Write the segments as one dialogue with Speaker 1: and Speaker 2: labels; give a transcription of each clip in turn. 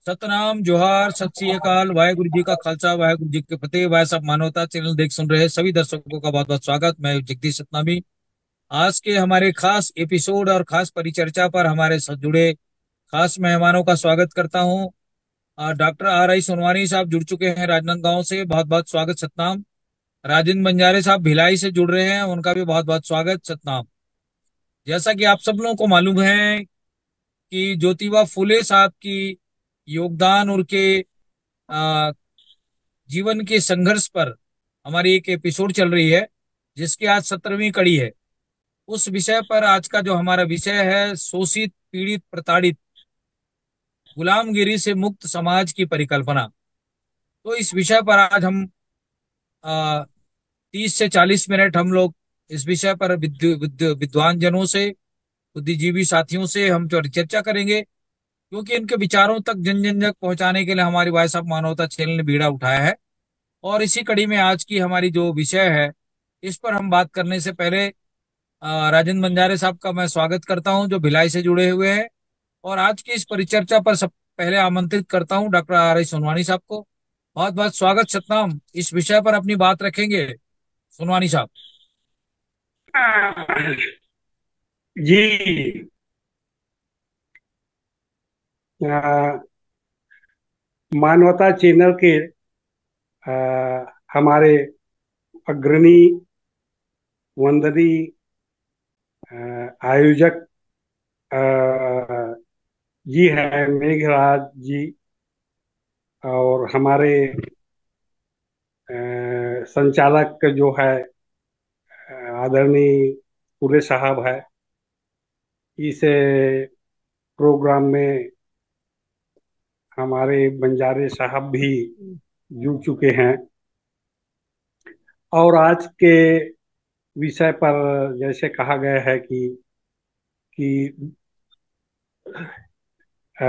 Speaker 1: सतनाम जोहार सत श्री अकाल वाहेगुरु जी का खालसा वाहेगुरु जी के फतेह। भाई साहब मानवता चैनल देख सुन रहे सभी दर्शकों का बहुत बहुत स्वागत। मैं जगदीश सतनामी। आज के हमारे खास एपिसोड और खास परिचर्चा पर हमारे साथ जुड़े खास मेहमानों का स्वागत करता हूँ। डॉक्टर आर आई सोनवानी साहब जुड़ चुके हैं राजनांदगांव से, बहुत बहुत स्वागत सतनाम। राजेंद्र बंजारे साहब भिलाई से जुड़ रहे हैं, उनका भी बहुत बहुत स्वागत सतनाम। जैसा कि आप सब लोगों को मालूम है कि ज्योतिबा फुले साहब की योगदान उनके आ, जीवन के संघर्ष पर हमारी एक एपिसोड चल रही है, जिसकी आज 17वीं कड़ी है। उस विषय पर आज का जो हमारा विषय है, शोषित पीड़ित प्रताड़ित गुलामगिरी से मुक्त समाज की परिकल्पना। तो इस विषय पर आज हम आ, 30 से 40 मिनट हम लोग इस विषय पर विद्वान जनों से, बुद्धिजीवी साथियों से हम जो चर्चा करेंगे, क्योंकि इनके विचारों तक जन जन तक पहुंचाने के लिए हमारी भाई साहब मानवता चैनल ने बीड़ा उठाया है। और इसी कड़ी में आज की हमारी जो विषय है, इस पर हम बात करने से पहले राजेंद्र बंजारे साहब का मैं स्वागत करता हूं, जो भिलाई से जुड़े हुए हैं। और आज की इस परिचर्चा पर सब पहले आमंत्रित करता हूं डॉक्टर आर आई सोनवानी साहब को। बहुत बहुत स्वागत सतनाम। इस विषय पर अपनी बात रखेंगे सोनवानी साहब।
Speaker 2: जी। अ, मानवता चैनल के हमारे अग्रणी वंदनीय आयोजक जी हैं मेघराज जी, और हमारे संचालक जो है आदरणीय पूरे साहब है। इस प्रोग्राम में हमारे बंजारे साहब भी जुड़ चुके हैं। और आज के विषय पर जैसे कहा गया है कि अ,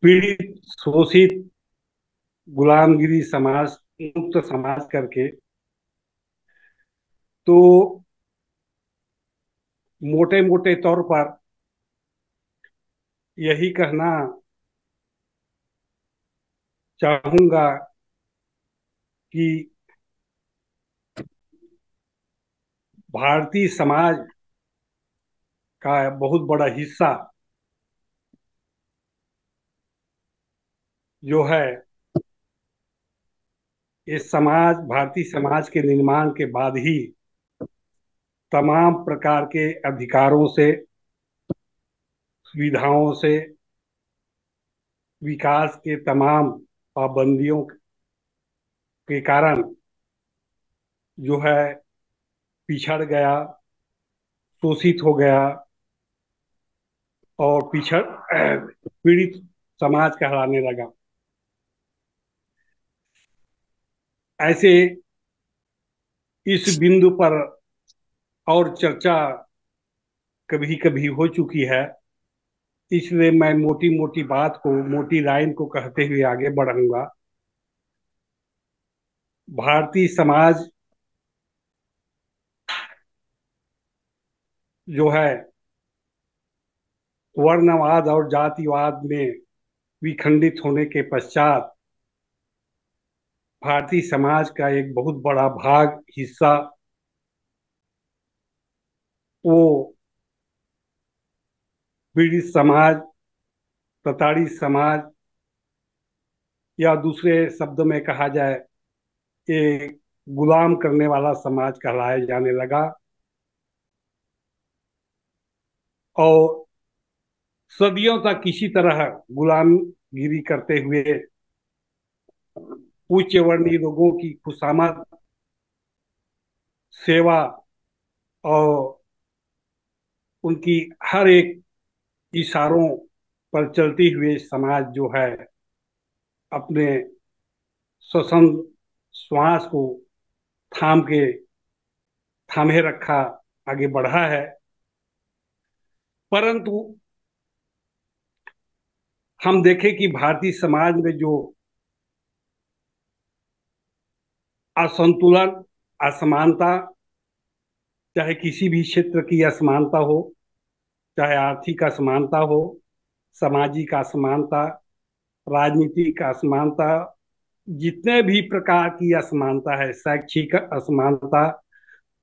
Speaker 2: पीड़ित शोषित गुलामगिरी समाज मुक्त समाज करके, तो मोटे मोटे तौर पर यही कहना चाहूंगा कि भारतीय समाज का बहुत बड़ा हिस्सा जो है, इस समाज भारतीय समाज के निर्माण के बाद ही तमाम प्रकार के अधिकारों से, सुविधाओं से, विकास के तमाम पाबंदियों के कारण जो है पिछड़ गया, शोषित हो गया और पीड़ित समाज कहलाने लगा। ऐसे इस बिंदु पर और चर्चा कभी कभी हो चुकी है, इसलिए मैं मोटी मोटी बात को, मोटी लाइन को कहते हुए आगे बढ़ूंगा। भारतीय समाज जो है वर्णवाद और जातिवाद में विखंडित होने के पश्चात भारतीय समाज का एक बहुत बड़ा भाग, हिस्सा, वो पीड़ित समाज, प्रताड़ित समाज, या दूसरे शब्द में कहा जाए ये गुलाम करने वाला समाज कहलाया जाने लगा। और सदियों तक इसी तरह गुलामगिरी करते हुए उच्च वर्णीय लोगों की खुशामद, सेवा और उनकी हर एक इशारों पर चलते हुए समाज जो है अपने श्वसन श्वास को थाम के थामे रखा, आगे बढ़ा है। परंतु हम देखें कि भारतीय समाज में जो असंतुलन, असमानता, चाहे किसी भी क्षेत्र की असमानता हो, चाहे आर्थिक असमानता हो, सामाजिक असमानता, राजनीतिक असमानता, जितने भी प्रकार की असमानता है, शैक्षिक असमानता,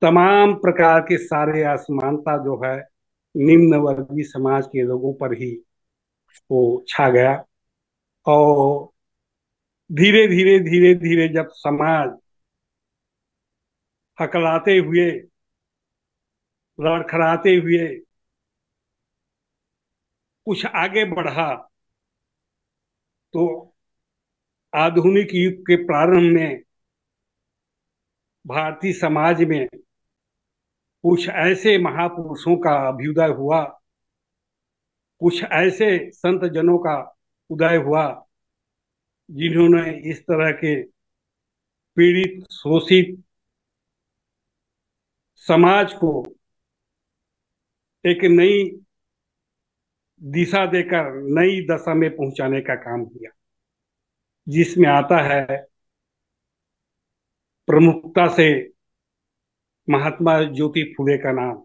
Speaker 2: तमाम प्रकार के सारे असमानता जो है निम्न वर्गीय समाज के लोगों पर ही वो छा गया। और धीरे धीरे जब समाज हकलाते हुए, लड़खड़ाते हुए कुछ आगे बढ़ा, तो आधुनिक युग के प्रारंभ में भारतीय समाज में कुछ ऐसे महापुरुषों का अभ्युदय हुआ, कुछ ऐसे संत जनों का उदय हुआ जिन्होंने इस तरह के पीड़ित शोषित समाज को एक नई दिशा देकर नई दशा में पहुंचाने का काम किया, जिसमें आता है प्रमुखता से महात्मा ज्योति फुले का नाम।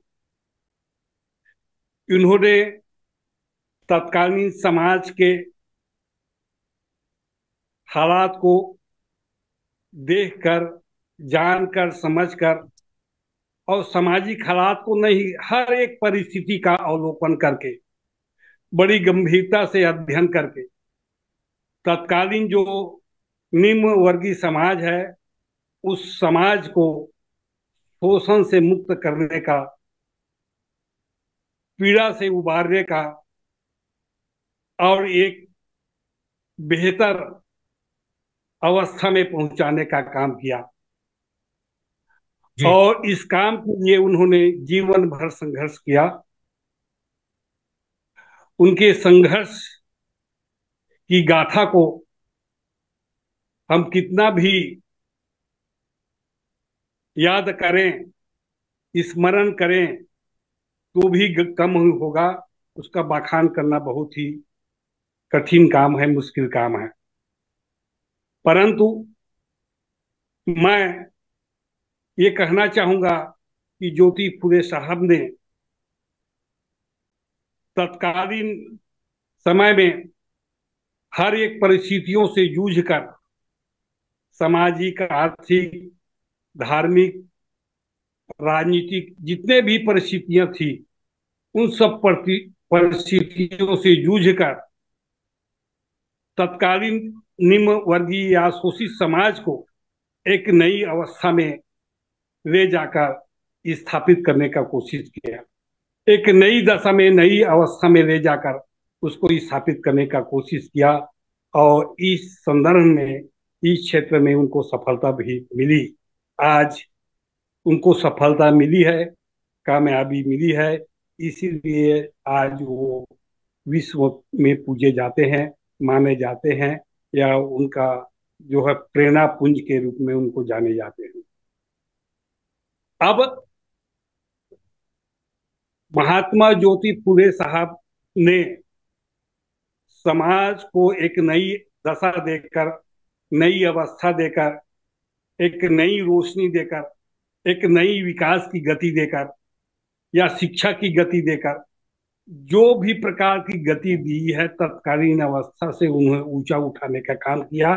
Speaker 2: इन्होंने तत्कालीन समाज के हालात को देखकर, जानकर, समझकर और सामाजिक हालात को नहीं, हर एक परिस्थिति का अवलोकन करके, बड़ी गंभीरता से अध्ययन करके तत्कालीन जो निम्न वर्गीय समाज है उस समाज को शोषण से मुक्त करने का, पीड़ा से उबारने का और एक बेहतर अवस्था में पहुंचाने का काम किया।
Speaker 1: जी।
Speaker 2: और इस काम के लिए उन्होंने जीवन भर संघर्ष किया। उनके संघर्ष की गाथा को हम कितना भी याद करें, स्मरण करें, तो भी कम होगा। उसका बखान करना बहुत ही कठिन काम है, मुश्किल काम है। परंतु मैं ये कहना चाहूंगा कि ज्योति फुले साहब ने तत्कालीन समय में हर एक परिस्थितियों से जूझकर सामाजिक, आर्थिक, धार्मिक, राजनीतिक जितने भी परिस्थितियां थी, उन सब परिस्थितियों से जूझकर तत्कालीन निम्न वर्गीय या शोषित समाज को एक नई अवस्था में ले जाकर स्थापित करने का कोशिश किया। एक नई दशा में, नई अवस्था में ले जाकर उसको स्थापित करने का कोशिश किया। और इस संदर्भ में, इस क्षेत्र में उनको सफलता भी मिली। आज उनको सफलता मिली है, कामयाबी मिली है, इसीलिए आज वो विश्व में पूजे जाते हैं, माने जाते हैं, या उनका जो है प्रेरणा पुंज के रूप में उनको जाने जाते हैं। अब महात्मा ज्योति फुले साहब ने समाज को एक नई दशा देकर, नई अवस्था देकर, एक नई रोशनी देकर, एक नई विकास की गति देकर या शिक्षा की गति देकर, जो भी प्रकार की गति दी है, तत्कालीन अवस्था से उन्हें ऊंचा उठाने का काम किया।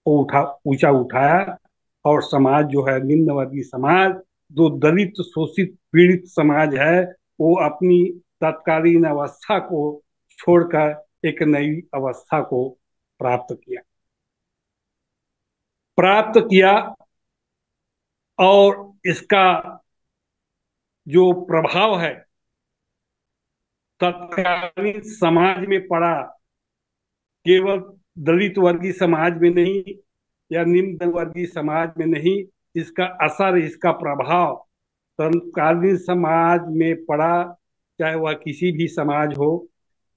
Speaker 2: वो ऊंचा उठाया। और समाज जो है, निम्न वर्गीय समाज, जो दलित, शोषित, पीड़ित समाज है, वो अपनी तत्कालीन अवस्था को छोड़कर एक नई अवस्था को प्राप्त किया, प्राप्त किया। और इसका जो प्रभाव है तत्कालीन समाज में पड़ा, केवल दलित वर्गीय समाज में नहीं या निम्न वर्गीय समाज में नहीं, इसका असर, इसका प्रभाव तत्कालीन समाज में पड़ा। चाहे वह किसी भी समाज हो,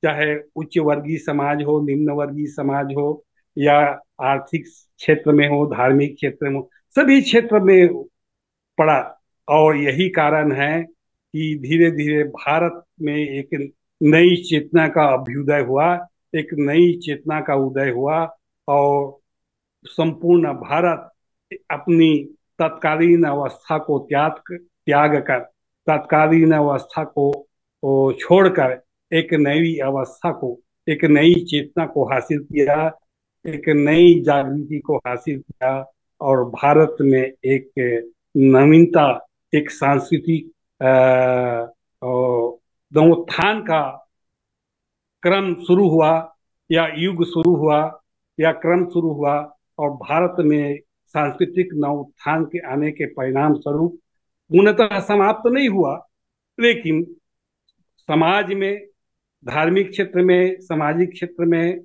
Speaker 2: चाहे उच्च वर्गीय समाज हो, निम्न वर्गीय समाज हो, या आर्थिक क्षेत्र में हो, धार्मिक क्षेत्र में हो, सभी क्षेत्र में पड़ा। और यही कारण है कि धीरे धीरे भारत में एक नई चेतना का अभ्युदय हुआ, एक नई चेतना का उदय हुआ। और संपूर्ण भारत अपनी तत्कालीन अवस्था को त्याग कर तत्कालीन अवस्था को वो छोड़कर एक नई अवस्था को, एक नई चेतना को हासिल किया, एक नई जागृति को हासिल किया, और भारत में एक नवीनता, एक सांस्कृतिक नवोत्थान का क्रम शुरू हुआ, या युग शुरू हुआ, या क्रम शुरू हुआ। और भारत में सांस्कृतिक नवोत्थान के आने के परिणाम स्वरूप पूर्णतः समाप्त नहीं हुआ, लेकिन समाज में, धार्मिक क्षेत्र में, सामाजिक क्षेत्र में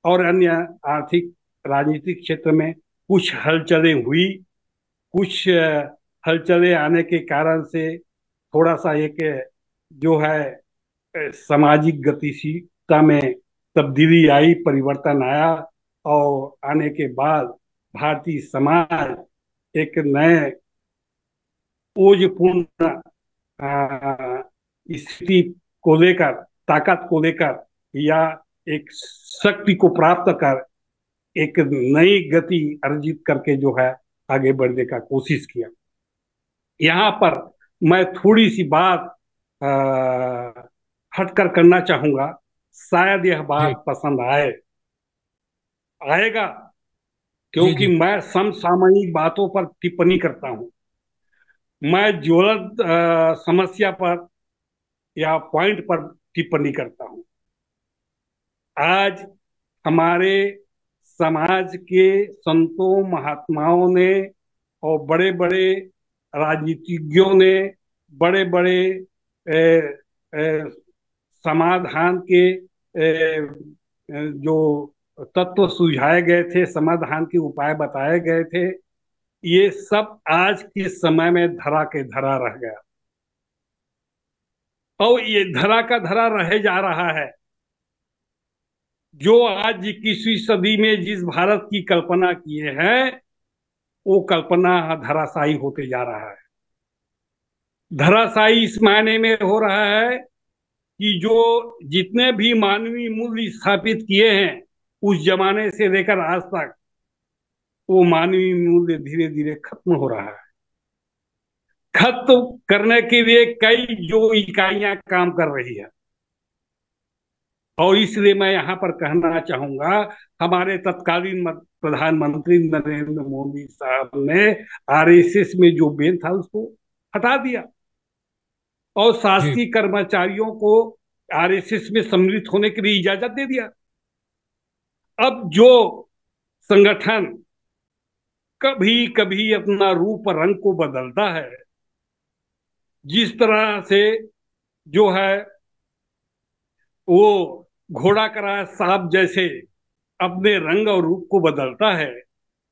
Speaker 2: और अन्य आर्थिक राजनीतिक क्षेत्र में कुछ हलचलें हुई। कुछ हलचलें आने के कारण से थोड़ा सा एक जो है सामाजिक गतिशीलता में तब्दीली आई, परिवर्तन आया। और आने के बाद भारतीय समाज एक नए ओजपूर्ण स्थिति को लेकर, ताकत को लेकर, या एक शक्ति को प्राप्त कर एक नई गति अर्जित करके जो है आगे बढ़ने का कोशिश किया। यहाँ पर मैं थोड़ी सी बात हटकर करना चाहूंगा। शायद यह
Speaker 1: जी
Speaker 2: बात पसंद आएगा,
Speaker 1: जी
Speaker 2: क्योंकि
Speaker 1: जी
Speaker 2: मैं समसामयिक बातों पर टिप्पणी करता हूँ। मैं ज्वलंत समस्या पर या पॉइंट पर टिप्पणी करता हूँ। आज हमारे समाज के संतों, महात्माओं ने और बड़े बड़े राजनीतिज्ञों ने, बड़े बड़े समाधान के जो तत्व सुझाए गए थे, समाधान के उपाय बताए गए थे, ये सब आज के समय में धरा के धरा रह गया, और ये धरा का धरा रह जा रहा है। जो आज 21वीं सदी में जिस भारत की कल्पना किए हैं, वो कल्पना धराशायी होते जा रहा है। धराशायी इस मायने में हो रहा है कि जो जितने भी मानवीय मूल्य स्थापित किए हैं उस जमाने से लेकर आज तक, वो मानवीय मूल्य धीरे धीरे खत्म हो रहा है। खत्म करने के लिए कई जो इकाइयां काम कर रही है, और इसलिए मैं यहाँ पर कहना चाहूंगा, हमारे तत्कालीन प्रधानमंत्री नरेंद्र मोदी साहब ने आरएसएस में जो बेन था उसको हटा दिया, और
Speaker 1: जी
Speaker 2: शासकीय कर्मचारियों को आरएसएस में सम्मिलित होने के लिए इजाजत दे दिया। अब जो संगठन कभी कभी अपना रूप रंग को बदलता है, जिस तरह से जो है वो घोड़ा कराया सांप जैसे अपने रंग और रूप को बदलता है,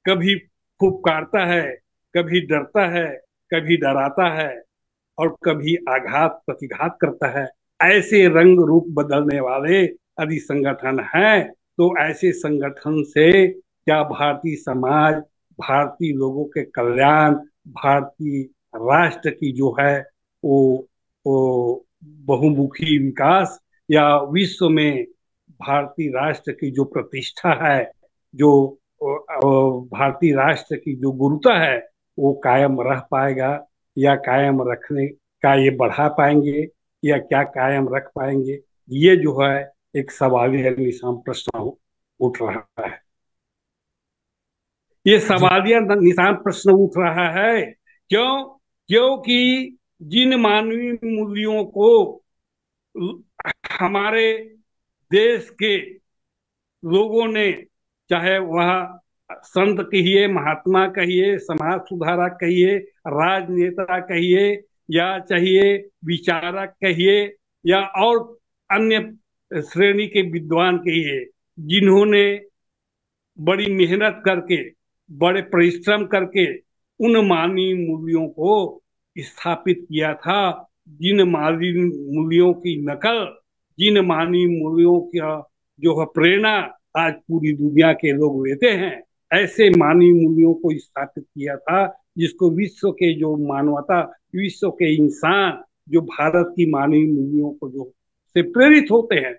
Speaker 2: कभी फुफकारता है, कभी डरता है, कभी डराता है, और कभी आघात प्रतिघात करता है। ऐसे रंग रूप बदलने वाले यदि संगठन हैं, तो ऐसे संगठन से क्या भारतीय समाज, भारतीय लोगों के कल्याण, भारतीय राष्ट्र की जो है वो बहुमुखी विकास, या विश्व में भारतीय राष्ट्र की जो प्रतिष्ठा है, जो भारतीय राष्ट्र की जो गुरुता है, वो कायम रह पाएगा, या कायम रखने का ये बढ़ा पाएंगे, या क्या कायम रख पाएंगे? ये जो है एक सवालिया निशान प्रश्न उठ रहा है। ये
Speaker 1: जी
Speaker 2: सवालिया निशान प्रश्न उठ रहा है। क्यों? क्योंकि जिन मानवीय मूल्यों को हमारे देश के लोगों ने, चाहे वह संत कहिए, महात्मा कहिए, समाज सुधारक कहिए, राजनेता कहिए, या चाहिए विचारक कहिए, या और अन्य श्रेणी के विद्वान कहिए, जिन्होंने बड़ी मेहनत करके, बड़े परिश्रम करके उन मानवीय मूल्यों को स्थापित किया था, जिन मानवीय मूल्यों की नकल, जिन मानवीय मूल्यों का जो है प्रेरणा आज पूरी दुनिया के लोग लेते हैं, ऐसे मानवीय मूल्यों को स्थापित किया था, जिसको विश्व के जो मानवता, विश्व के इंसान जो भारत की मानवीय मूल्यों को जो से प्रेरित होते हैं,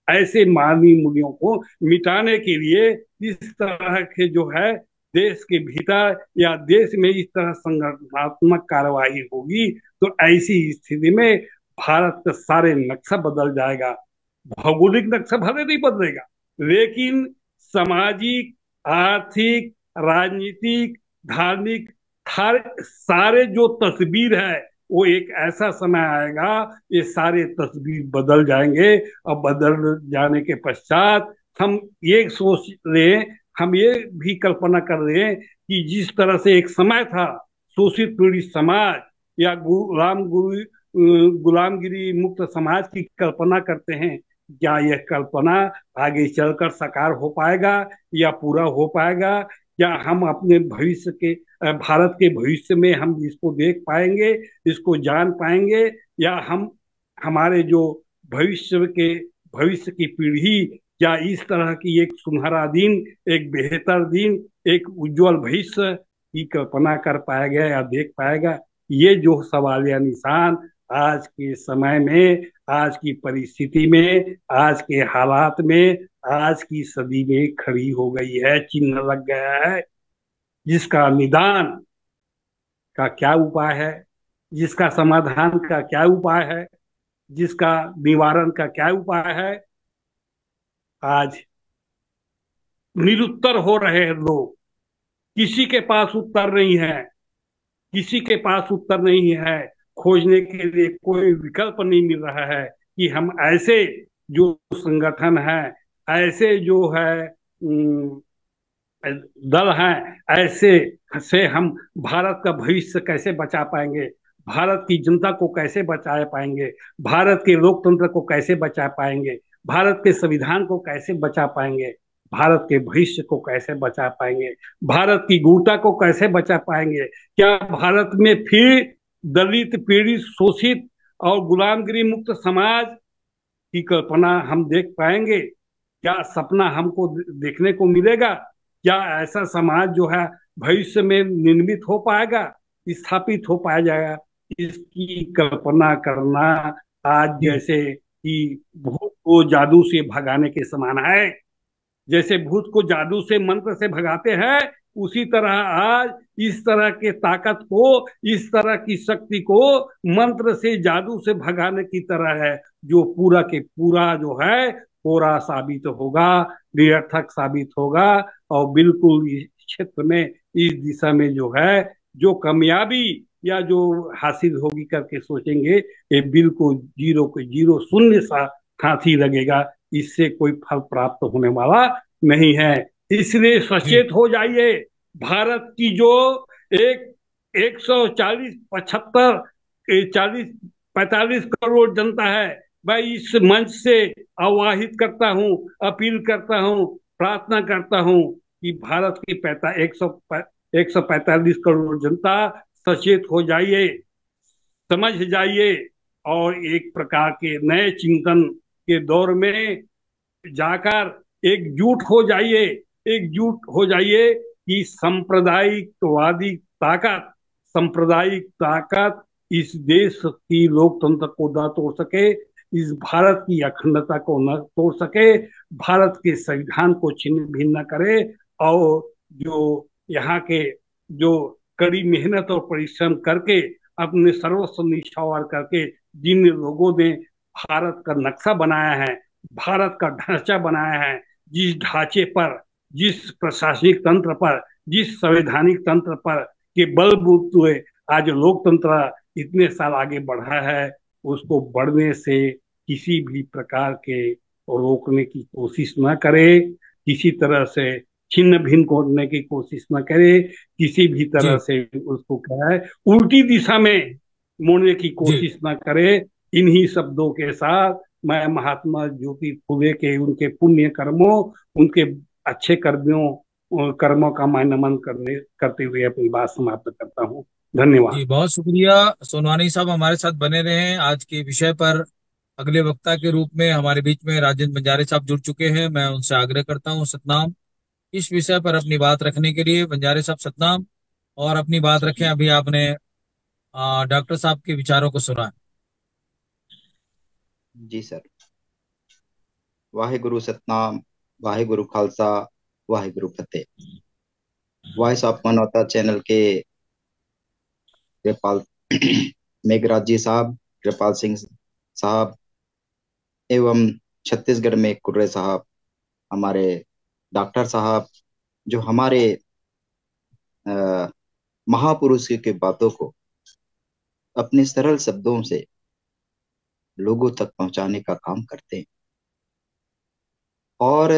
Speaker 2: ऐसे मानवीय मूल्यों को मिटाने के लिए इस तरह के जो है देश के भीतर या देश में इस तरह संगठनात्मक कार्रवाई होगी, तो ऐसी स्थिति में भारत का सारे नक्शा बदल जाएगा। भौगोलिक नक्शा भले नहीं बदलेगा, लेकिन सामाजिक, आर्थिक, राजनीतिक, धार्मिक सारे जो तस्वीर है, वो एक ऐसा समय आएगा, ये सारे तस्वीर बदल जाएंगे। और बदल जाने के पश्चात हम ये सोच रहे, हम ये भी कल्पना कर रहे हैं कि जिस तरह से एक समय था शोषित पीड़ित समाज या गुलामगिरी मुक्त समाज की कल्पना करते हैं, क्या यह कल्पना आगे चलकर साकार हो पाएगा या पूरा हो पाएगा? क्या हम अपने भविष्य के भारत के भविष्य में हम इसको देख पाएंगे, इसको जान पाएंगे, या हम हमारे जो भविष्य की पीढ़ी क्या इस तरह की एक सुनहरा दिन, एक बेहतर दिन, एक उज्जवल भविष्य की कल्पना कर पाएगा या देख पाएगा? ये जो सवाल या निशान आज के समय में, आज की परिस्थिति में, आज के हालात में, आज की सदी में खड़ी हो गई है, चिन्ह लग गया है। जिसका निदान का क्या उपाय है, जिसका समाधान का क्या उपाय है, जिसका निवारण का क्या उपाय है, आज निरुत्तर हो रहे हैं लोग। किसी के पास उत्तर नहीं है, किसी के पास उत्तर नहीं है। खोजने के लिए कोई विकल्प नहीं मिल रहा है कि हम ऐसे जो संगठन है, ऐसे जो है दल हैं, ऐसे से हम भारत का भविष्य कैसे बचा पाएंगे, भारत की जनता को कैसे बचा पाएंगे, भारत के लोकतंत्र को कैसे बचा पाएंगे, भारत के संविधान को कैसे बचा पाएंगे, भारत के भविष्य को कैसे बचा पाएंगे, भारत की गुणता को कैसे बचा पाएंगे? क्या भारत में फिर दलित, पीड़ित, शोषित और गुलामगिरी मुक्त समाज की कल्पना हम देख पाएंगे? क्या सपना हमको देखने को मिलेगा? क्या ऐसा समाज जो है भविष्य में निर्मित हो पाएगा, स्थापित हो पाया जाएगा? इसकी कल्पना करना आज जैसे कि भूत को जादू से भगाने के समान है। जैसे भूत को जादू से, मंत्र से भगाते हैं, उसी तरह आज इस तरह के ताकत को, इस तरह की शक्ति को मंत्र से, जादू से भगाने की तरह है, जो पूरा के पूरा जो है कोरा साबित होगा, निरर्थक साबित होगा। और बिल्कुल इस क्षेत्र में, इस दिशा में जो है, जो कामयाबी या जो हासिल होगी करके सोचेंगे, ये बिल्कुल जीरो के जीरो, शून्य सा हाथी लगेगा। इससे कोई फल प्राप्त होने वाला नहीं है। इसलिए
Speaker 1: जी
Speaker 2: सचेत हो जाइए। भारत की जो एक 140, 75, 40, 45 करोड़ जनता है, मैं इस मंच से आवाहित करता हूं, अपील करता हूं, प्रार्थना करता हूं कि भारत की 145 करोड़ जनता सचेत हो जाइए, समझ जाइए, और एक प्रकार के नए चिंतन के दौर में जाकर एकजुट हो जाइए। एकजुट हो जाइए कि सांप्रदायिक ताकत इस देश की लोकतंत्र को न तोड़ सके, इस भारत की अखंडता को न तोड़ सके, भारत के संविधान को छिन्न भिन्न न करे। और जो यहाँ के जो कड़ी मेहनत और परिश्रम करके, अपने सर्वस्व निछावर करके जिन लोगों ने भारत का नक्शा बनाया है, भारत का ढांचा बनाया है, जिस ढांचे पर, जिस प्रशासनिक तंत्र पर, जिस संवैधानिक तंत्र पर के बलबूते आज लोकतंत्र इतने साल आगे बढ़ा है, उसको बढ़ने से किसी भी प्रकार के रोकने की कोशिश न करे, किसी तरह से छिन्न भिन्न करने की कोशिश न करे, किसी भी तरह
Speaker 1: जी
Speaker 2: से उसको क्या है उल्टी दिशा में मोड़ने की
Speaker 1: जी
Speaker 2: कोशिश न करे। इन्हीं शब्दों के साथ मैं महात्मा ज्योति फुले के उनके पुण्य कर्मों, उनके अच्छे कर्मों का मैं नमन करते हुए अपनी बात समाप्त करता हूँ। धन्यवाद।
Speaker 1: जी, बहुत शुक्रिया। सोनवानी साहब हमारे साथ बने रहे आज के विषय पर। अगले वक्ता के रूप में हमारे बीच में राजेंद्र बंजारे साहब जुड़ चुके हैं। मैं उनसे आग्रह करता हूँ सतनाम इस विषय पर अपनी बात रखने के लिए। बंजारे साहब सतनाम, और अपनी बात रखें। अभी आपने डॉक्टर साहब के विचारों को सुना।
Speaker 3: जी sir. Waheguru Satnam, Waheguru Khalsa, Waheguru Fateh. Voice of Manavta channel के कृपाल मेघराज जी साहब, कृपाल सिंह साहब एवं छत्तीसगढ़ में कुर्रे साहब, हमारे डॉक्टर साहब, जो हमारे अ, महापुरुष की बातों को अपने सरल शब्दों से लोगों तक पहुंचाने का काम करते हैं। और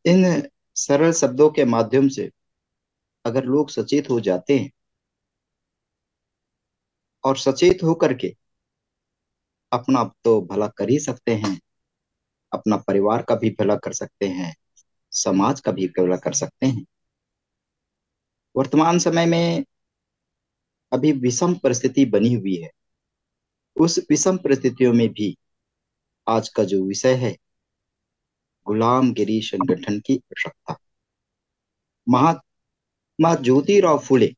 Speaker 3: इन सरल शब्दों के माध्यम से अगर लोग सचेत हो जाते हैं और सचेत होकर के अपना तो भला कर ही सकते हैं, अपना परिवार का भी भला कर सकते हैं, समाज का भी भला कर सकते हैं। वर्तमान समय में अभी विषम परिस्थिति बनी हुई है। उस विषम परिस्थितियों में भी आज का जो विषय है, गुलामगिरी संगठन की आवश्यकता। महात्मा ज्योतिराव फुले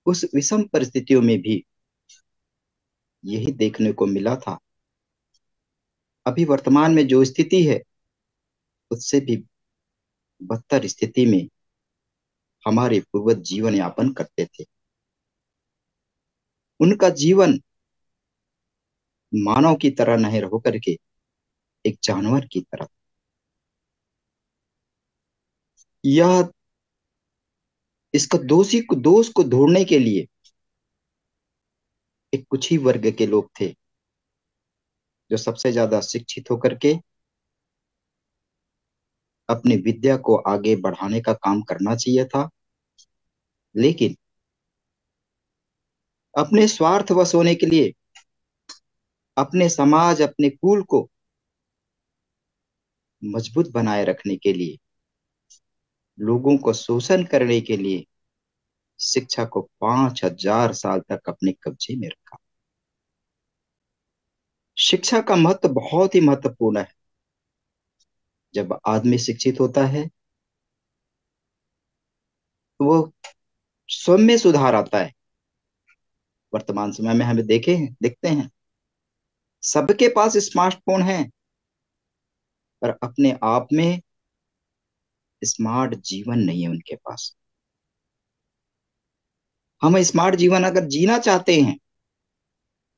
Speaker 3: उस विषम परिस्थितियों में भी यही देखने को मिला था। अभी वर्तमान में जो स्थिति है उससे भी बदतर स्थिति में हमारे पूर्वज जीवन यापन करते थे। उनका जीवन मानव की तरह नहीं होकर के एक जानवर की तरह। यह इसका दोष को ढूंढने के लिए एक कुछ ही वर्ग के लोग थे जो सबसे ज्यादा शिक्षित होकर के अपनी विद्या को आगे बढ़ाने का काम करना चाहिए था, लेकिन अपने स्वार्थवश होने के लिए, अपने समाज, अपने कुल को मजबूत बनाए रखने के लिए, लोगों को शोषण करने के लिए शिक्षा को 5000 साल तक अपने कब्जे में रखा। शिक्षा का महत्व बहुत ही महत्वपूर्ण है। जब आदमी शिक्षित होता है तो वो स्वयं में सुधार आता है। वर्तमान समय में हमें देखते हैं सबके पास स्मार्टफोन है, पर अपने आप में स्मार्ट जीवन नहीं है उनके पास। हम स्मार्ट जीवन अगर जीना चाहते हैं,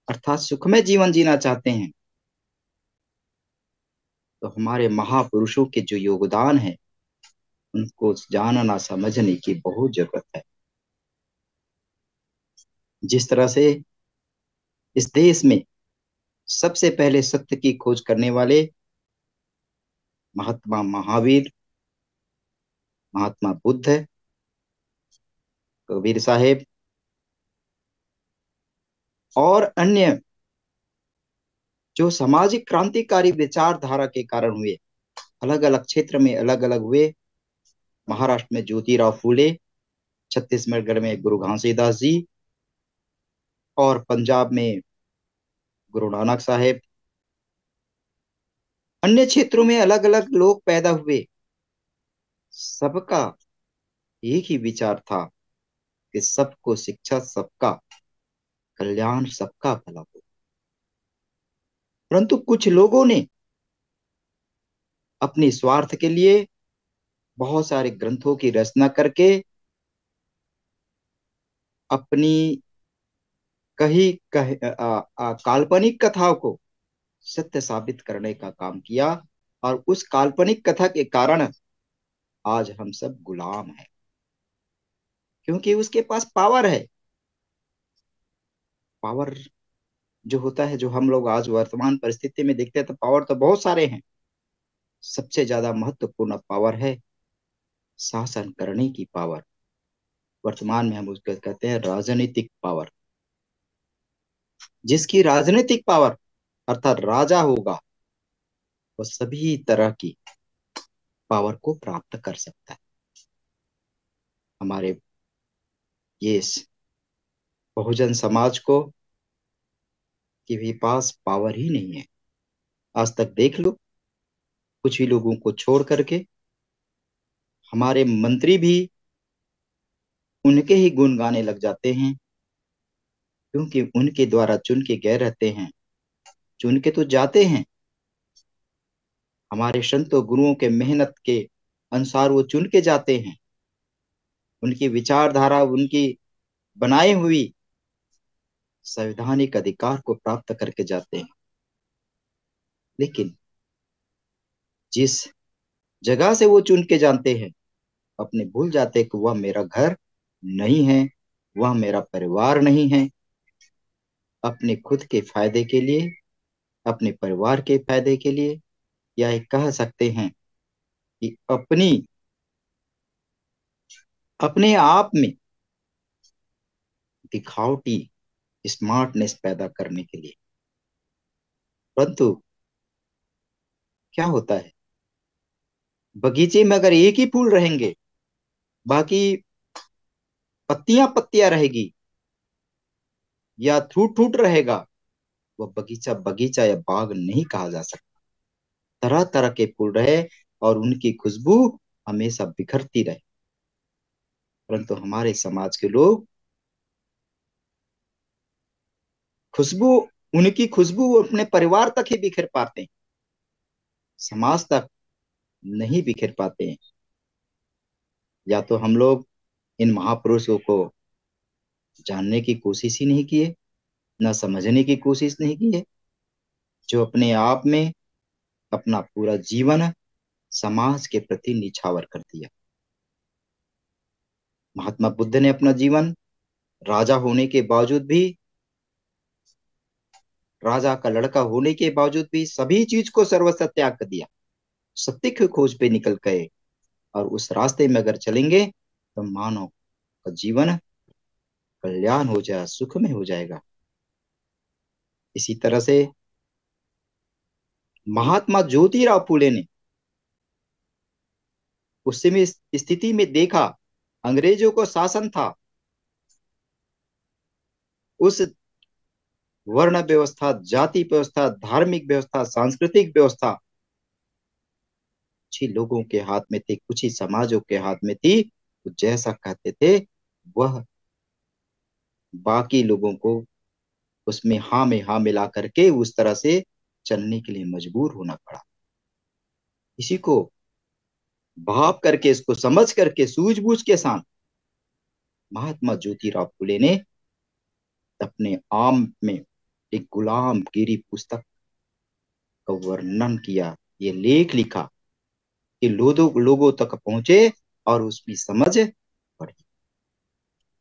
Speaker 3: अर्थात सुखमय जीवन जीना चाहते हैं, तो हमारे महापुरुषों के जो योगदान है उनको जानना समझने की बहुत जरूरत है। जिस तरह से इस देश में सबसे पहले सत्य की खोज करने वाले महात्मा महावीर, महात्मा बुद्ध, कबीर साहेब और अन्य जो सामाजिक क्रांतिकारी विचारधारा के कारण हुए, अलग अलग क्षेत्र में अलग अलग हुए। महाराष्ट्र में ज्योतिराव फूले, छत्तीसगढ़ में गुरु घासीदास जी और पंजाब में गुरु नानक साहेब। अन्य क्षेत्रों में अलग अलग लोग पैदा हुए। सबका एक ही विचार था कि सबको शिक्षा, सबका कल्याण, सबका भला हो। परंतु कुछ लोगों ने अपने स्वार्थ के लिए बहुत सारे ग्रंथों की रचना करके अपनी काल्पनिक कथाओं को सत्य साबित करने का काम किया, और उस काल्पनिक कथा के कारण आज हम सब गुलाम हैं, क्योंकि उसके पास पावर है। पावर जो होता है, जो हम लोग आज वर्तमान परिस्थिति में देखते हैं, तो पावर तो बहुत सारे हैं। सबसे ज्यादा महत्वपूर्ण पावर है शासन करने की पावर। वर्तमान में हम उसको कहते हैं राजनीतिक पावर। जिसकी राजनीतिक पावर अर्थात राजा होगा, वो सभी तरह की पावर को प्राप्त कर सकता है। हमारे ये बहुजन समाज को के भी पास पावर ही नहीं है। आज तक देख लो, कुछ ही लोगों को छोड़ करके हमारे मंत्री भी उनके ही गुण गाने लग जाते हैं, क्योंकि उनके द्वारा चुन के गए रहते हैं। चुन के तो जाते हैं, हमारे संतों गुरुओं के मेहनत के अनुसार वो चुन के जाते हैं। उनकी विचारधारा, उनकी बनाई हुई संवैधानिक अधिकार को प्राप्त करके जाते हैं, लेकिन जिस जगह से वो चुन के जानते हैं, अपने भूल जाते हैं कि वह मेरा घर नहीं है, वह मेरा परिवार नहीं है। अपने खुद के फायदे के लिए, अपने परिवार के फायदे के लिए, या एक कह सकते हैं कि अपने आप में दिखावटी स्मार्टनेस पैदा करने के लिए। परंतु क्या होता है, बगीचे में अगर एक ही फूल रहेंगे, बाकी पत्तियां पत्तियां रहेगी या ठूट ठूट रहेगा, वह बगीचा बगीचा या बाग नहीं कहा जा सकता। तरह तरह के फूल रहे और उनकी खुशबू हमेशा बिखरती रहे। परंतु हमारे समाज के लोग खुशबू उनकी खुशबू वो अपने परिवार तक ही बिखेर पाते हैं, समाज तक नहीं बिखेर पाते हैं। या तो हम लोग इन महापुरुषों को जानने की कोशिश ही नहीं किए, न समझने की कोशिश नहीं की है, जो अपने आप में अपना पूरा जीवन समाज के प्रति निछावर कर दिया। महात्मा बुद्ध ने अपना जीवन राजा होने के बावजूद भी, राजा का लड़का होने के बावजूद भी सभी चीज को सर्वस्व त्याग कर दिया, सत्य की खोज पे निकल गए। और उस रास्ते में अगर चलेंगे तो मानव का जीवन कल्याण हो जाए, सुख में हो जाएगा। इसी तरह से महात्मा ज्योतिराव फूले ने उस समय स्थिति में देखा, अंग्रेजों को शासन था, उस वर्ण व्यवस्था, जाति व्यवस्था, धार्मिक व्यवस्था, सांस्कृतिक व्यवस्था कुछ ही लोगों के हाथ में थी, कुछ ही समाजों के हाथ में थी। तो जैसा कहते थे वह बाकी लोगों को उसमें हाँ में हाँ मिला करके उस तरह से चलने के लिए मजबूर होना पड़ा। इसी को भाप करके, इसको समझ करके, सूझबूझ के साथ महात्मा ज्योतिराव फुले ने अपने आम में एक गुलामगिरी पुस्तक का वर्णन किया, ये लेख लिखा कि लोगों तक पहुंचे और उसकी समझ बढ़ी।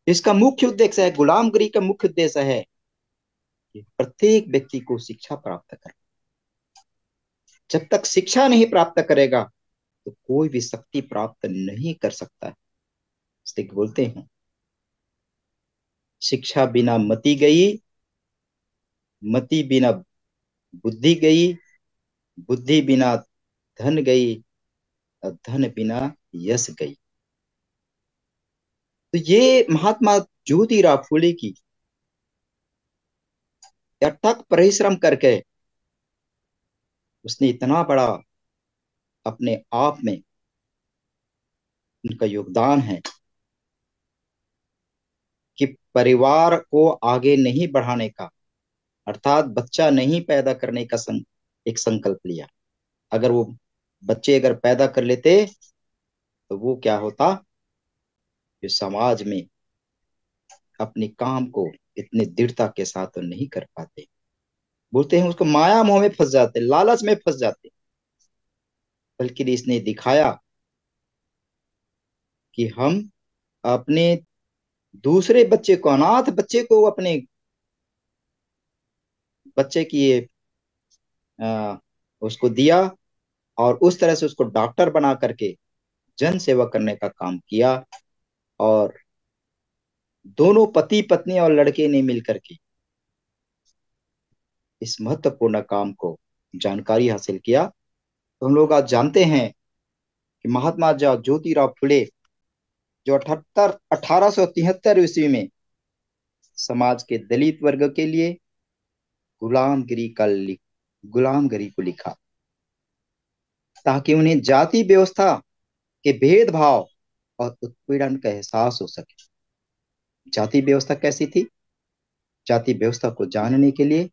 Speaker 3: इसका मुख्य उद्देश्य है, गुलामगिरी का मुख्य उद्देश्य है कि प्रत्येक व्यक्ति को शिक्षा प्राप्त करें। जब तक शिक्षा नहीं प्राप्त करेगा तो कोई भी शक्ति प्राप्त नहीं कर सकता है। इसलिए बोलते हैं, शिक्षा बिना मति गई, मति बिना बुद्धि गई, बुद्धि बिना धन गई, और धन बिना यश गई। तो ये महात्मा ज्योतिराव फुले की अथक परिश्रम करके उसने इतना बड़ा अपने आप में उनका योगदान है कि परिवार को आगे नहीं बढ़ाने का, अर्थात बच्चा नहीं पैदा करने का एक संकल्प लिया। अगर वो बच्चे अगर पैदा कर लेते तो वो क्या होता कि समाज में अपने काम को इतने दृढ़ता के साथ तो नहीं कर पाते। बोलते हैं उसको माया मोह में फंस जाते, लालच में फंस जाते। बल्कि इसने दिखाया कि हम अपने दूसरे बच्चे को, अनाथ बच्चे को, अपने बच्चे की उसको दिया और उस तरह से उसको डॉक्टर बना करके जन सेवा करने का काम किया। और दोनों पति पत्नी और लड़के ने मिलकर के इस महत्वपूर्ण काम को जानकारी हासिल किया। तो हम लोग आज जानते हैं कि महात्मा ज्योतिराव फुले जो 1873 ईस्वी में समाज के दलित वर्ग के लिए गुलामगिरी को लिखा, ताकि उन्हें जाति व्यवस्था के भेदभाव और उत्पीड़न का एहसास हो सके। जाति व्यवस्था कैसी थी? जाति व्यवस्था को जानने के लिए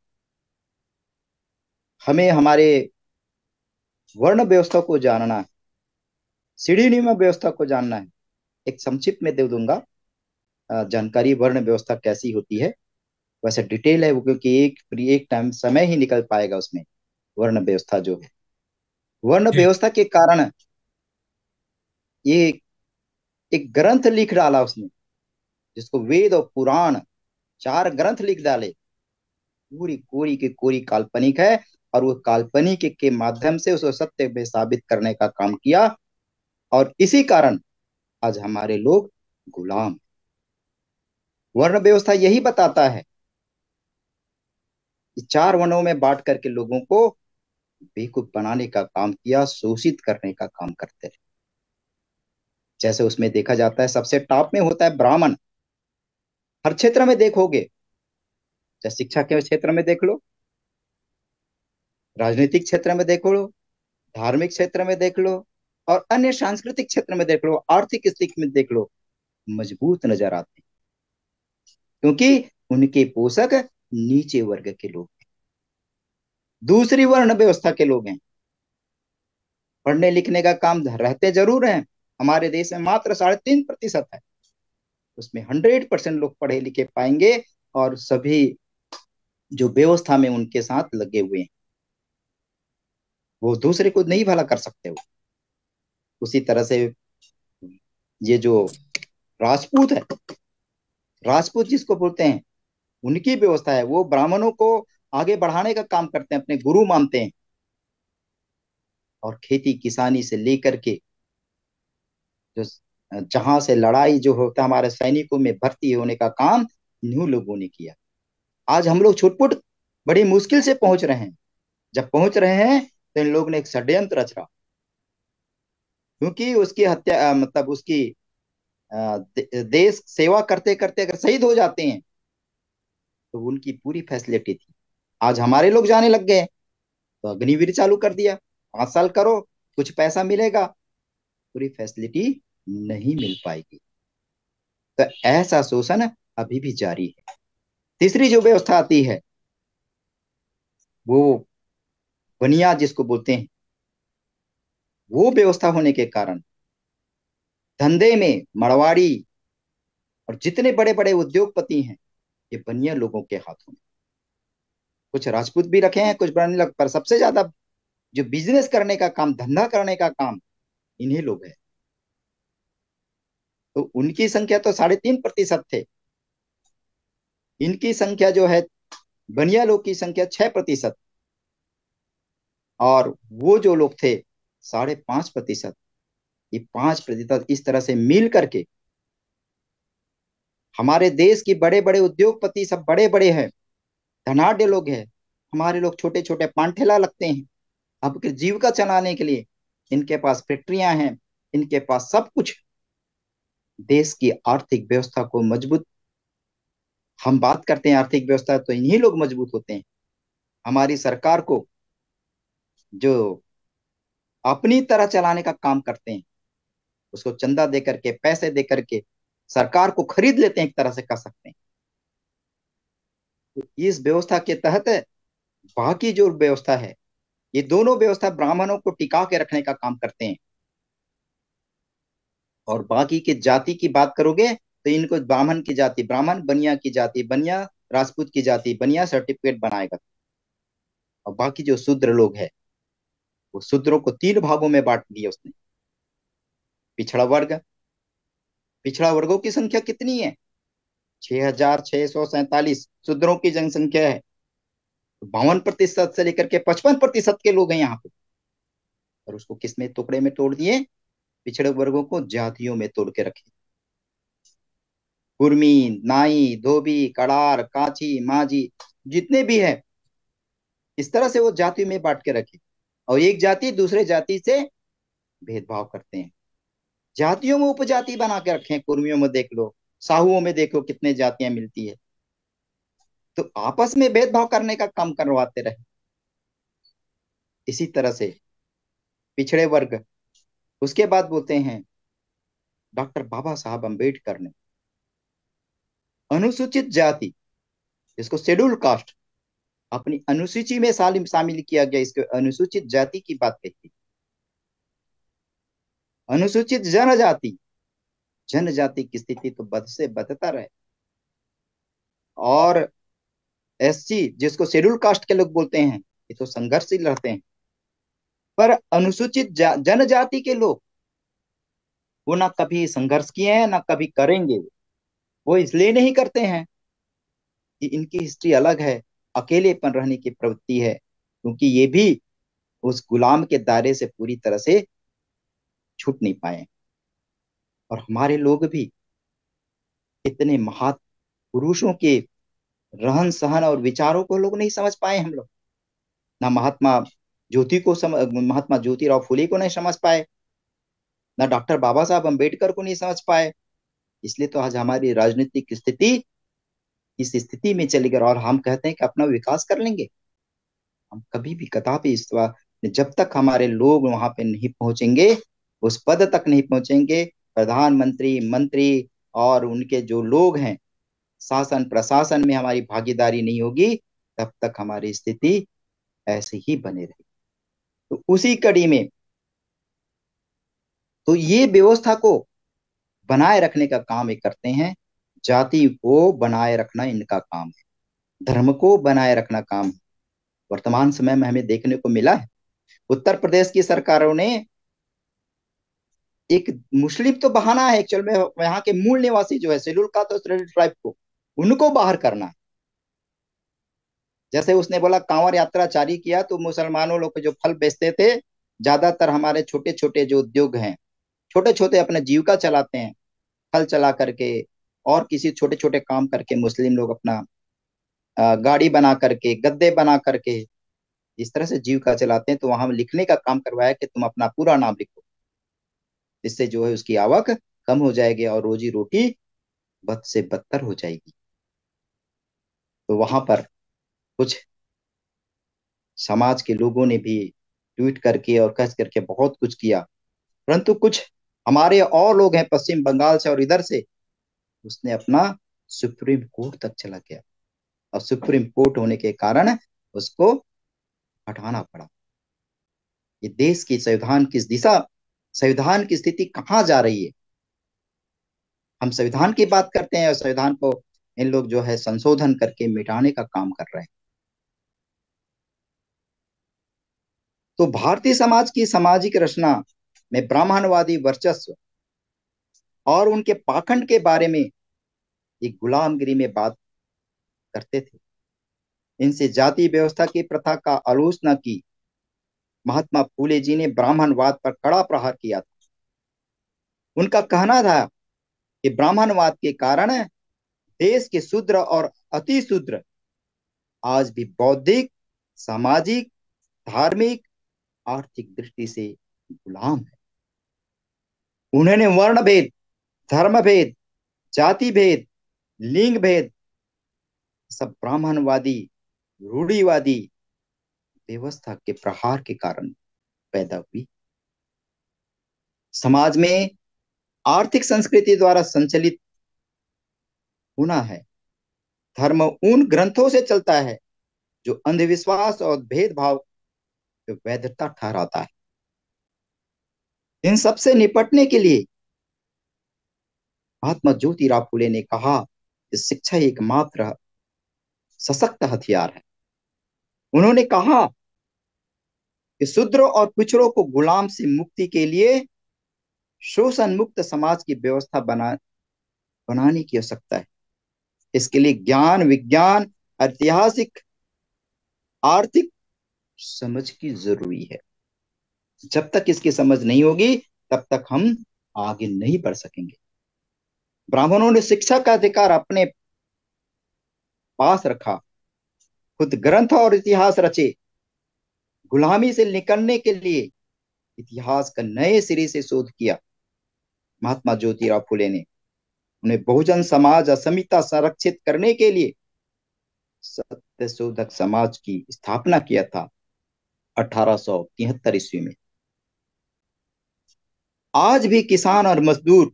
Speaker 3: हमें हमारे वर्ण व्यवस्था को जानना है, श्रेणी व्यवस्था को जानना है। एक संक्षिप्त में दे दूंगा जानकारी वर्ण व्यवस्था कैसी होती है। वैसे डिटेल है वो, क्योंकि एक टाइम समय ही निकल पाएगा उसमें। वर्ण व्यवस्था जो है, वर्ण
Speaker 1: जी
Speaker 3: व्यवस्था के कारण ये एक ग्रंथ लिख डाला उसने, जिसको वेद और पुराण, चार ग्रंथ लिख डाले। पूरी कोरी की कोरी काल्पनिक है, और वो काल्पनिक के माध्यम से उसको सत्य में साबित करने का काम किया। और इसी कारण आज हमारे लोग गुलाम। वर्ण व्यवस्था यही बताता है कि चार वर्णों में बांट करके लोगों को बेवकूफ बनाने का काम किया, शोषित करने का काम करते रहे। जैसे उसमें देखा जाता है सबसे टॉप में होता है ब्राह्मण। हर क्षेत्र में देखोगे, चाहे शिक्षा के क्षेत्र में देख लो, राजनीतिक क्षेत्र में देख लो, धार्मिक क्षेत्र में देख लो, और अन्य सांस्कृतिक क्षेत्र में देख लो, आर्थिक स्थिति में देख लो, मजबूत नजर आते हैं। क्योंकि उनके पोषक नीचे वर्ग के लोग हैं, दूसरी वर्ण व्यवस्था के लोग हैं। पढ़ने लिखने का काम रहते जरूर हैं, हमारे देश में मात्र 3.5% है। उसमें 100% लोग पढ़े लिखे पाएंगे, और सभी जो व्यवस्था में उनके साथ लगे हुए हैं, वो दूसरे को नहीं भला कर सकते। वो उसी तरह से ये जो राजपूत है, राजपूत जिसको बोलते हैं, उनकी व्यवस्था है, वो ब्राह्मणों को आगे बढ़ाने का काम करते हैं, अपने गुरु मानते हैं। और खेती किसानी से लेकर के जो जहां से लड़ाई जो होता है, हमारे सैनिकों में भर्ती होने का काम इन्हीं लोगों ने किया। आज हम लोग छुटपुट बड़ी मुश्किल से पहुंच रहे हैं। जब पहुंच रहे हैं तो इन लोगों ने एक षड्यंत्र रचा, क्योंकि उसकी हत्या मतलब उसकी देश सेवा करते करते अगर शहीद हो जाते हैं तो उनकी पूरी फैसिलिटी थी। आज हमारे लोग जाने लग गए, तो अग्निवीर चालू कर दिया, 5 साल करो, कुछ पैसा मिलेगा, पूरी फैसिलिटी नहीं मिल पाएगी। तो ऐसा शोषण अभी भी जारी है। तीसरी जो व्यवस्था आती है, वो बनिया जिसको बोलते हैं, वो व्यवस्था होने के कारण धंधे में मड़वाड़ी और जितने बड़े बड़े उद्योगपति हैं, ये बनिया लोगों के हाथों में। कुछ राजपूत भी रखे हैं, कुछ बनिया लोग, पर सबसे ज्यादा जो बिजनेस करने का काम, धंधा करने का काम इन्हीं लोग है। तो उनकी संख्या तो 3.5% थे, इनकी संख्या जो है, बनिया लोग की संख्या 6%, और वो जो लोग थे 5.5%। ये 5% इस तरह से मिल करके हमारे देश की बड़े बड़े उद्योगपति सब बड़े बड़े हैं, धनाढ़ लोग हैं। हमारे लोग छोटे छोटे पान ठेला लगते हैं अब के जीविका चलाने के लिए। इनके पास फैक्ट्रियां हैं, इनके पास सब कुछ। देश की आर्थिक व्यवस्था को मजबूत, हम बात करते हैं आर्थिक व्यवस्था, तो इन्हीं लोग मजबूत होते हैं। हमारी सरकार को जो अपनी तरह चलाने का काम करते हैं, उसको चंदा दे करके, पैसे दे करके सरकार को खरीद लेते हैं, एक तरह से कह सकते हैं। तो इस व्यवस्था के तहत बाकी जो व्यवस्था है, ये दोनों व्यवस्था ब्राह्मणों को टिका के रखने का काम करते हैं। और बाकी के जाति की बात करोगे तो इनको ब्राह्मण की जाति ब्राह्मण, बनिया की जाति बनिया, राजपूत की जाति बनिया सर्टिफिकेट बनाएगा। और बाकी जो शूद्र लोग हैं, वो शूद्रों को 3 भागों में बांट दिया उसने। पिछड़ा वर्ग, पिछड़ा वर्गों की संख्या कितनी है? 6,647 शूद्रों की जनसंख्या है। 52% से लेकर के 55% के लोग हैं यहाँ पे। और उसको किस में टुकड़े में तोड़ दिए? पिछड़े वर्गों को जातियों में तोड़ के रखे। कुर्मी, नाई, धोबी, कड़ार, काची, माझी, जितने भी है, इस तरह से वो जाति में बांट के रखे। और एक जाति दूसरे जाति से भेदभाव करते हैं। जातियों में उपजाति बना के रखे हैं। कुर्मियों में देख लो, साहुओं में देखो कितने जातियां मिलती है। तो आपस में भेदभाव करने का काम करवाते रहे। इसी तरह से पिछड़े वर्ग, उसके बाद बोलते हैं डॉक्टर बाबा साहब अम्बेडकर ने अनुसूचित जाति, इसको शेड्यूल कास्ट, अपनी अनुसूची में शामिल किया गया। इसके अनुसूचित जाति की बात कही। अनुसूचित जनजाति, जनजाति की स्थिति तो बद से बदतर है। और SC जिसको शेड्यूल कास्ट के लोग बोलते हैं, ये तो संघर्षशील रहते हैं। पर अनुसूचित जनजाति के लोग, वो ना कभी संघर्ष किए हैं ना कभी करेंगे। वो इसलिए नहीं करते हैं कि इनकी हिस्ट्री अलग है, अकेलेपन रहने की प्रवृत्ति है, क्योंकि ये भी उस गुलाम के दायरे से पूरी तरह से छूट नहीं पाए। और हमारे लोग भी इतने महापुरुषों के रहन सहन और विचारों को लोग नहीं समझ पाए। हम लोग ना महात्मा ज्योतिराव फुले को नहीं समझ पाए, ना डॉक्टर बाबा साहब अम्बेडकर को नहीं समझ पाए। इसलिए तो आज हमारी राजनीतिक स्थिति इस स्थिति में चली गई, और हम कहते हैं कि अपना विकास कर लेंगे। हम कभी भी कदापि इस बार, जब तक हमारे लोग वहां पे नहीं पहुंचेंगे, उस पद तक नहीं पहुंचेंगे, प्रधानमंत्री, मंत्री और उनके जो लोग हैं शासन प्रशासन में हमारी भागीदारी नहीं होगी, तब तक हमारी स्थिति ऐसे ही बने रहेगी। तो उसी कड़ी में तो ये व्यवस्था को बनाए रखने का काम ये करते हैं। जाति को बनाए रखना इनका काम है, धर्म को बनाए रखना काम है। वर्तमान समय में हमें देखने को मिला है, उत्तर प्रदेश की सरकारों ने एक मुस्लिम तो बहाना है, एक्चुअल में यहाँ के मूल निवासी जो है शेड्यूल कास्ट और शेड्यूल ट्राइब को, उनको बाहर करना है। जैसे उसने बोला कांवड़ यात्रा जारी किया तो मुसलमानों लोग जो फल बेचते थे, ज्यादातर हमारे छोटे छोटे जो उद्योग हैं, छोटे छोटे अपने जीविका चलाते हैं, फल चला करके और किसी छोटे छोटे काम करके मुस्लिम लोग अपना गाड़ी बना करके, गद्दे बना करके इस तरह से जीविका चलाते हैं। तो वहां लिखने का काम करवाया कि तुम अपना पूरा नाम लिखो, इससे जो है उसकी आवक कम हो जाएगी और रोजी रोटी बद से बदतर हो जाएगी। तो वहां पर कुछ समाज के लोगों ने भी ट्वीट करके और कस करके बहुत कुछ किया, परंतु कुछ हमारे और लोग हैं पश्चिम बंगाल से और इधर से, उसने अपना सुप्रीम कोर्ट तक चला गया, और सुप्रीम कोर्ट होने के कारण उसको हटाना पड़ा। ये देश की संविधान किस दिशा, संविधान की स्थिति कहाँ जा रही है। हम संविधान की बात करते हैं और संविधान को इन लोग जो है संशोधन करके मिटाने का काम कर रहे हैं। तो भारतीय समाज की सामाजिक रचना में ब्राह्मणवादी वर्चस्व और उनके पाखंड के बारे में एक गुलामगिरी में बात करते थे। इनसे जाति व्यवस्था की प्रथा का आलोचना की। महात्मा फूले जी ने ब्राह्मणवाद पर कड़ा प्रहार किया था। उनका कहना था कि ब्राह्मणवाद के कारण देश के शूद्र और अति शूद्र आज भी बौद्धिक, सामाजिक, धार्मिक, आर्थिक दृष्टि से गुलाम है। उन्होंने वर्ण भेद, धर्म भेद, जाति भेद, लिंग भेद सब ब्राह्मणवादी, रूढ़िवादी व्यवस्था के प्रहार के कारण पैदा हुई। समाज में आर्थिक संस्कृति द्वारा संचालित होना है। धर्म उन ग्रंथों से चलता है जो अंधविश्वास और भेदभाव की वैधता ठहराता है। इन सबसे निपटने के लिए महात्मा ज्योतिराव फुले ने कहा कि शिक्षा एकमात्र सशक्त हथियार है। उन्होंने कहा कि शूद्रों और पिछड़ों को गुलाम से मुक्ति के लिए शोषण मुक्त समाज की व्यवस्था बनाने की आवश्यकता है। इसके लिए ज्ञान, विज्ञान, ऐतिहासिक, आर्थिक समझ की जरूरी है। जब तक इसकी समझ नहीं होगी तब तक हम आगे नहीं बढ़ सकेंगे। ब्राह्मणों ने शिक्षा का अधिकार अपने पास रखा, खुद ग्रंथ और इतिहास रचे। गुलामी से निकलने के लिए इतिहास का नए सिरे से शोध किया। महात्मा ज्योतिराव फुले ने उन्हें बहुजन समाज अस्मिता संरक्षित करने के लिए सत्य शोधक समाज की स्थापना किया था 1873 ईस्वी में। आज भी किसान और मजदूर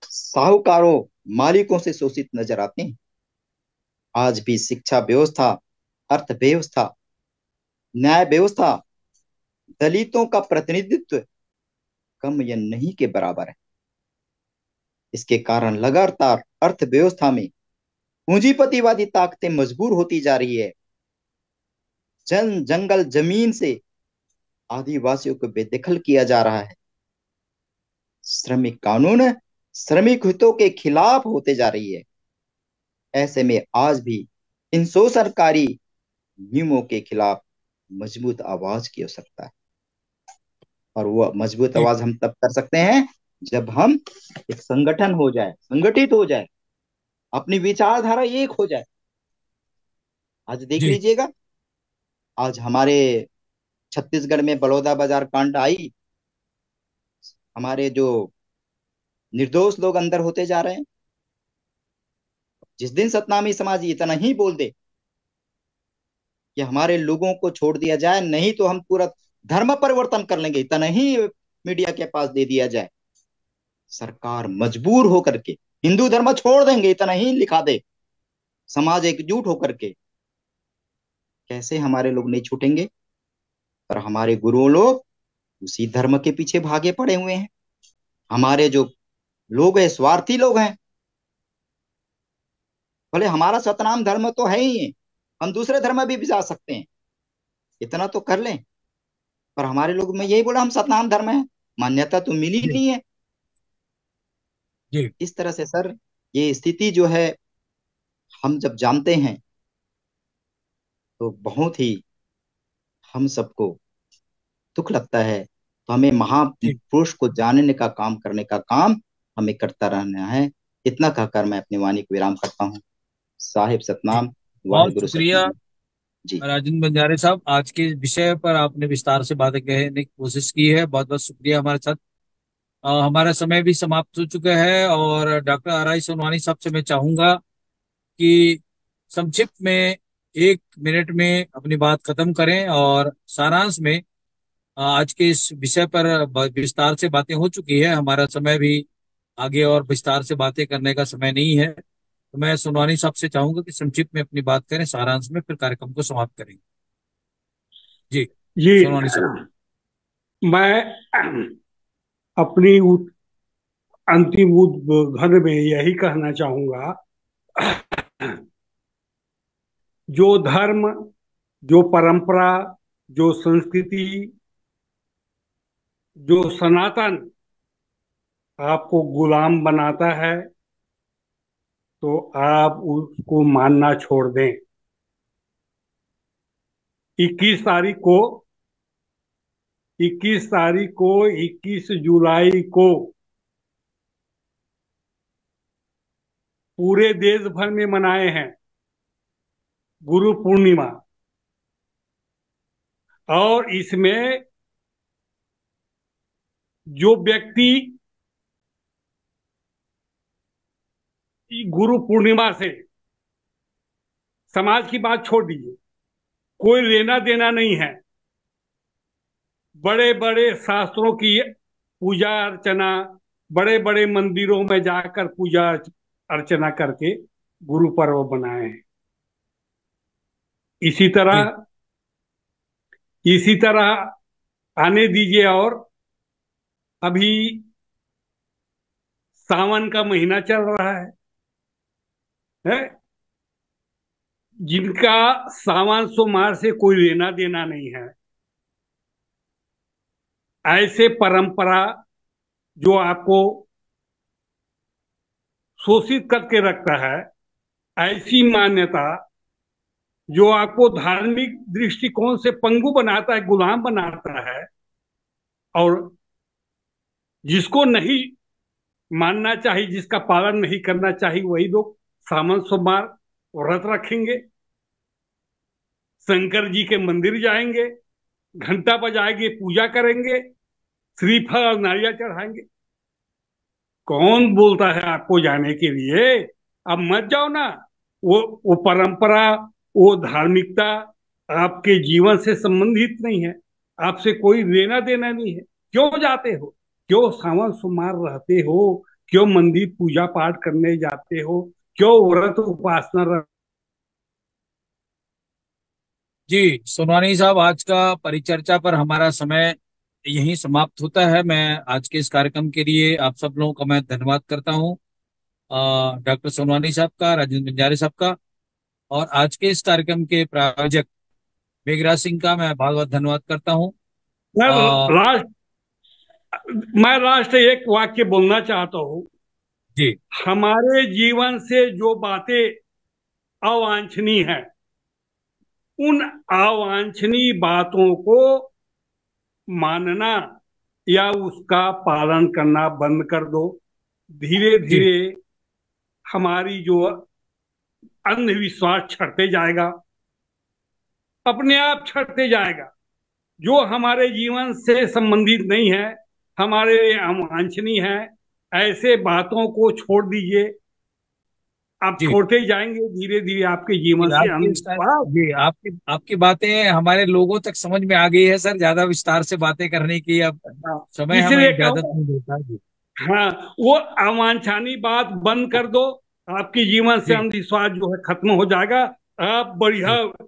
Speaker 3: साहूकारों, मालिकों से शोषित नजर आते हैं। आज भी शिक्षा व्यवस्था, अर्थव्यवस्था, न्याय व्यवस्था, दलितों का प्रतिनिधित्व कम या नहीं के बराबर है। इसके कारण लगातार अर्थव्यवस्था में पूंजीपतिवादी ताकतें मजबूर होती जा रही है। जंगल जमीन से आदिवासियों को बेदखल किया जा रहा है। श्रमिक कानून श्रमिक हितों के खिलाफ होते जा रही है। ऐसे में आज भी इन शोषणकारी नियमों के खिलाफ मजबूत आवाज की आवश्यकता है। और वो मजबूत
Speaker 1: जी
Speaker 3: आवाज हम तब कर सकते हैं जब हम एक संगठन हो जाए, संगठित हो जाए, अपनी विचारधारा एक हो जाए। आज देख
Speaker 1: जी
Speaker 3: लीजिएगा, आज हमारे छत्तीसगढ़ में बलौदा बाजार कांड आई। हमारे जो निर्दोष लोग अंदर होते जा रहे हैं। जिस दिन सतनामी समाज इतना ही बोल दे कि हमारे लोगों को छोड़ दिया जाए, नहीं तो हम पूरा धर्म परिवर्तन कर लेंगे, इतना ही मीडिया के पास दे दिया जाए, सरकार मजबूर होकर के हिंदू धर्म छोड़ देंगे, इतना ही लिखा दे, समाज एकजुट होकर के, कैसे हमारे लोग नहीं छूटेंगे? पर हमारे गुरुओं लोग उसी धर्म के पीछे भागे पड़े हुए हैं। हमारे जो लोग हैं स्वार्थी लोग हैं। भले हमारा सतनाम धर्म तो है ही है, हम दूसरे धर्म भी जा सकते हैं, इतना तो कर लें। पर हमारे लोग, मैं यही बोला, हम सतनाम धर्म है, मान्यता तो मिली
Speaker 1: जी
Speaker 3: नहीं है।
Speaker 1: जी
Speaker 3: इस तरह से सर, ये स्थिति जो है, हम जब जानते हैं तो बहुत ही हम सबको दुख लगता है। तो हमें
Speaker 1: जी
Speaker 3: महापुरुष को जानने का काम करने का काम हमें करता रहना है। इतना कहकर मैं अपनी वाणी को विराम करता हूँ। साहिब
Speaker 1: जी
Speaker 3: सतनाम,
Speaker 1: बहुत
Speaker 3: वाहिगुरु
Speaker 1: शुक्रिया
Speaker 3: सतनाम। जी।
Speaker 1: राजेंद्र बंजारे साहब, आज के विषय पर आपने विस्तार से बातें कहने की कोशिश की है। बहुत बहुत शुक्रिया हमारे साथ। हमारा समय भी समाप्त हो चुका है और डॉक्टर आर आई सोनवानी साहब से मैं चाहूंगा कि संक्षिप्त में 1 मिनट में अपनी बात खत्म करें और सारांश में आज के इस विषय पर विस्तार से बातें हो चुकी है। हमारा समय भी आगे और विस्तार से बातें करने का समय नहीं है, तो मैं सोनवानी साहब से चाहूंगा कि संक्षिप्त में अपनी बात करें, सारांश में, फिर कार्यक्रम को समाप्त करेंगे। जी
Speaker 2: जी,
Speaker 1: सोनवानी साहब।
Speaker 2: मैं अपनी अंतिम उद्बोधन में यही कहना चाहूंगा, जो धर्म, जो परंपरा, जो संस्कृति, जो सनातन आपको गुलाम बनाता है, तो आप उसको मानना छोड़ दें। 21 तारीख को 21 तारीख को 21 जुलाई को पूरे देश भर में मनाए हैं गुरु पूर्णिमा। और इसमें जो व्यक्ति गुरु पूर्णिमा से, समाज की बात छोड़ दीजिए, कोई लेना देना नहीं है, बड़े बड़े शास्त्रों की पूजा अर्चना, बड़े बड़े मंदिरों में जाकर पूजा अर्चना करके गुरु पर्व बनाए हैं। इसी
Speaker 1: जी
Speaker 2: तरह इसी तरह आने दीजिए। और अभी सावन का महीना चल रहा है? जिनका सावन सोमवार से कोई लेना देना नहीं है, ऐसे परंपरा जो आपको शोषित करके रखता है, ऐसी मान्यता जो आपको धार्मिक दृष्टिकोण से पंगु बनाता है, गुलाम बनाता है, और जिसको नहीं मानना चाहिए, जिसका पालन नहीं करना चाहिए, वही लोग सावन सोमवार व्रत रखेंगे, शंकर जी के मंदिर जाएंगे, घंटा बजाएंगे, पूजा करेंगे, श्रीफल और नारियल चढ़ाएंगे। कौन बोलता है आपको जाने के लिए? अब मत जाओ ना। वो परंपरा, वो धार्मिकता आपके जीवन से संबंधित नहीं है, आपसे कोई लेना देना नहीं है। क्यों जाते हो? क्यों सावन सोमवार रहते हो? क्यों मंदिर पूजा पाठ करने जाते हो? क्यों व्रत उपासना
Speaker 1: जी सोनवानी साहब, आज का परिचर्चा पर हमारा समय यहीं समाप्त होता है। मैं आज के इस कार्यक्रम के लिए आप सब लोगों का मैं धन्यवाद करता हूँ डॉक्टर सोनवानी साहब का, राजेंद्र बंजारे साहब का, और आज के इस कार्यक्रम के प्रायोजक मेघराज सिंह का मैं बहुत बहुत धन्यवाद करता हूँ।
Speaker 2: मैं
Speaker 1: अ,
Speaker 2: लास्ट मैं लास्ट एक वाक्य बोलना चाहता हूँ।
Speaker 1: जी
Speaker 2: हमारे जीवन से जो बातें अवांछनीय है, उन अवांछनीय बातों को मानना या उसका पालन करना बंद कर दो। धीरे
Speaker 1: जी
Speaker 2: धीरे हमारी जो अंधविश्वास छटते जाएगा, अपने आप छटते जाएगा। जो हमारे जीवन से संबंधित नहीं है, हमारे लिए अवांछनीय है, ऐसे बातों को छोड़ दीजिए। आप
Speaker 1: जी
Speaker 2: छोड़ते ही जाएंगे, धीरे धीरे आपके
Speaker 1: जी,
Speaker 2: जीवन से
Speaker 1: आपकी
Speaker 2: अंधविश्वास।
Speaker 1: जी आपकी आपकी बातें हमारे लोगों तक समझ में आ गई है सर। ज्यादा विस्तार से बातें करने की अब
Speaker 2: हाँ,
Speaker 1: समय हमें
Speaker 2: इसलिए
Speaker 1: इजाजत
Speaker 2: कहूँ,
Speaker 1: नहीं देता। जी
Speaker 2: हाँ, वो अवांछनीय बात बंद कर दो। आपके जीवन से
Speaker 1: जी
Speaker 2: अंधविश्वास जो है खत्म हो जाएगा। आप बढ़िया
Speaker 1: जी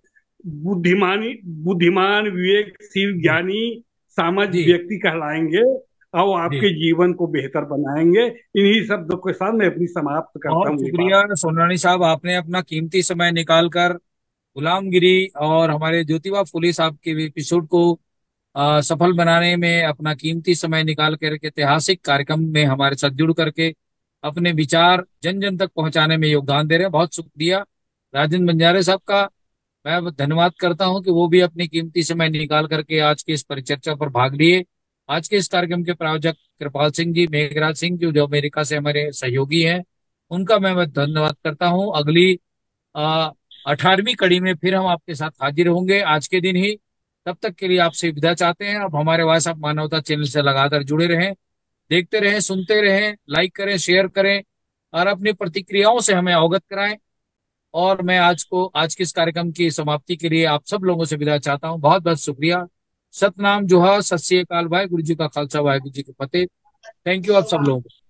Speaker 2: बुद्धिमानी बुद्धिमान विवेकशील
Speaker 1: जी
Speaker 2: ज्ञानी सामझ
Speaker 1: जी
Speaker 2: व्यक्ति कहलाएंगे, और
Speaker 1: जी।
Speaker 2: आपके जीवन को बेहतर बनाएंगे। इन्हीं शब्दों के साथ मैं अपनी समाप्त करता
Speaker 1: बहुत
Speaker 2: हूँ ये बात।
Speaker 1: शुक्रिया सोनानी साहब, आपने अपना कीमती समय निकालकर गुलामगिरी और हमारे ज्योतिबा फुले साहब के एपिसोड को सफल बनाने में अपना कीमती समय निकाल कर के ऐतिहासिक कार्यक्रम में हमारे साथ जुड़ करके अपने विचार जन जन तक पहुंचाने में योगदान दे रहे हैं। बहुत शुक्रिया राजेंद्र बंजारे साहब का। मैं धन्यवाद करता हूं कि वो भी अपनी कीमती समय निकाल करके आज की इस परिचर्चा पर भाग लिए। आज के इस कार्यक्रम के प्रायोजक कृपाल सिंह जी, मेघराज सिंह जी, जो अमेरिका से हमारे सहयोगी हैं, उनका मैं धन्यवाद करता हूं। अगली 18वीं कड़ी में फिर हम आपके साथ हाजिर होंगे आज के दिन ही। तब तक के लिए आपसे विदा चाहते हैं। अब हमारे वॉइस ऑफ मानवता चैनल से लगातार जुड़े रहें, देखते रहें, सुनते रहें, लाइक करें, शेयर करें और अपनी प्रतिक्रियाओं से हमें अवगत कराएं। और मैं आज के इस कार्यक्रम की समाप्ति के लिए आप सब लोगों से विदा चाहता हूँ। बहुत बहुत शुक्रिया। सतनाम जोहार, सत श्री अकाल, वाहे गुरु जी का खालसा, वाहे गुरु जी की फतेह। थैंक यू आप सब लोगों को।